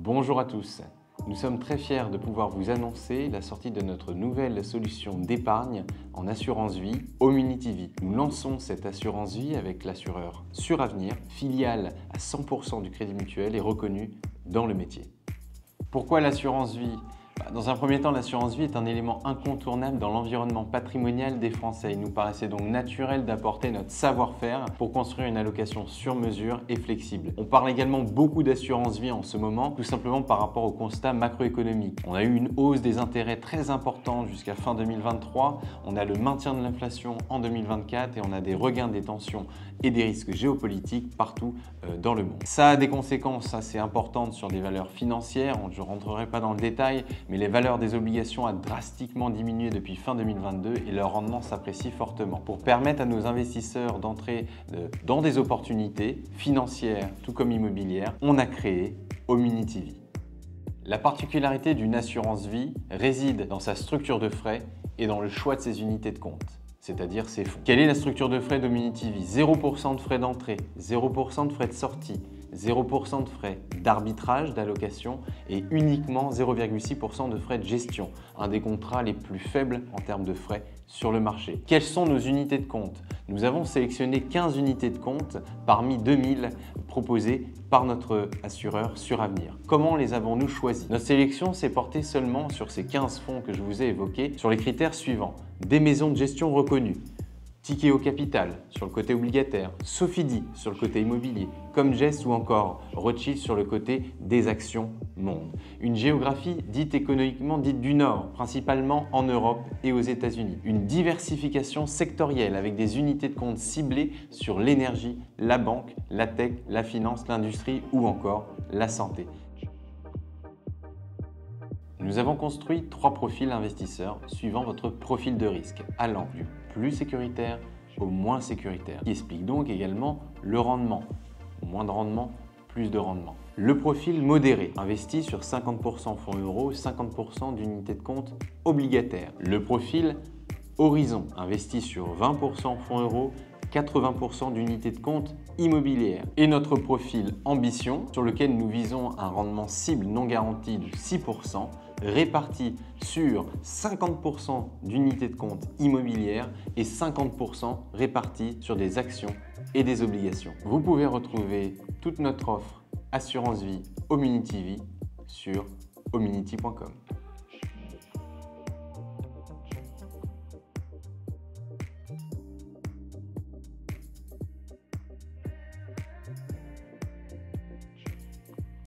Bonjour à tous. Nous sommes très fiers de pouvoir vous annoncer la sortie de notre nouvelle solution d'épargne en assurance vie, Homunity Vie. Nous lançons cette assurance vie avec l'assureur Suravenir, filiale à 100% du Crédit Mutuel et reconnue dans le métier. Pourquoi l'assurance vie ? Dans un premier temps, l'assurance vie est un élément incontournable dans l'environnement patrimonial des Français. Il nous paraissait donc naturel d'apporter notre savoir-faire pour construire une allocation sur mesure et flexible. On parle également beaucoup d'assurance vie en ce moment, tout simplement par rapport au constat macroéconomique. On a eu une hausse des intérêts très importante jusqu'à fin 2023, on a le maintien de l'inflation en 2024 et on a des regains des tensions et des risques géopolitiques partout dans le monde. Ça a des conséquences assez importantes sur les valeurs financières, je ne rentrerai pas dans le détail, mais les valeurs des obligations ont drastiquement diminué depuis fin 2022 et leur rendement s'apprécie fortement. Pour permettre à nos investisseurs d'entrer dans des opportunités financières tout comme immobilières, on a créé Homunity Vie. La particularité d'une assurance vie réside dans sa structure de frais et dans le choix de ses unités de compte, c'est-à-dire ses fonds. Quelle est la structure de frais d'Homunity Vie ? 0% de frais d'entrée, 0% de frais de sortie, 0% de frais d'arbitrage d'allocation et uniquement 0,6% de frais de gestion, un des contrats les plus faibles en termes de frais sur le marché. Quelles sont nos unités de compte ? Nous avons sélectionné 15 unités de compte parmi 2000 proposées par notre assureur Suravenir. Comment les avons-nous choisis ? Notre sélection s'est portée seulement sur ces 15 fonds que je vous ai évoqués sur les critères suivants. Des maisons de gestion reconnues, Tikeo Capital sur le côté obligataire, Sofidy sur le côté immobilier, Comgest ou encore Rothschild sur le côté des actions monde. Une géographie dite économiquement dite du Nord, principalement en Europe et aux États-Unis. Une diversification sectorielle avec des unités de compte ciblées sur l'énergie, la banque, la tech, la finance, l'industrie ou encore la santé. Nous avons construit 3 profils investisseurs suivant votre profil de risque, allant du plus sécuritaire au moins sécuritaire, qui explique donc également le rendement. Moins de rendement, plus de rendement. Le profil modéré, investi sur 50% fonds euros, 50% d'unités de compte obligataires. Le profil horizon, investi sur 20% fonds euros, 80% d'unités de compte immobilières. Et notre profil ambition, sur lequel nous visons un rendement cible non garanti de 6%, réparti sur 50% d'unités de compte immobilières et 50% répartis sur des actions et des obligations. Vous pouvez retrouver toute notre offre assurance vie Homunity Vie sur homunity.com.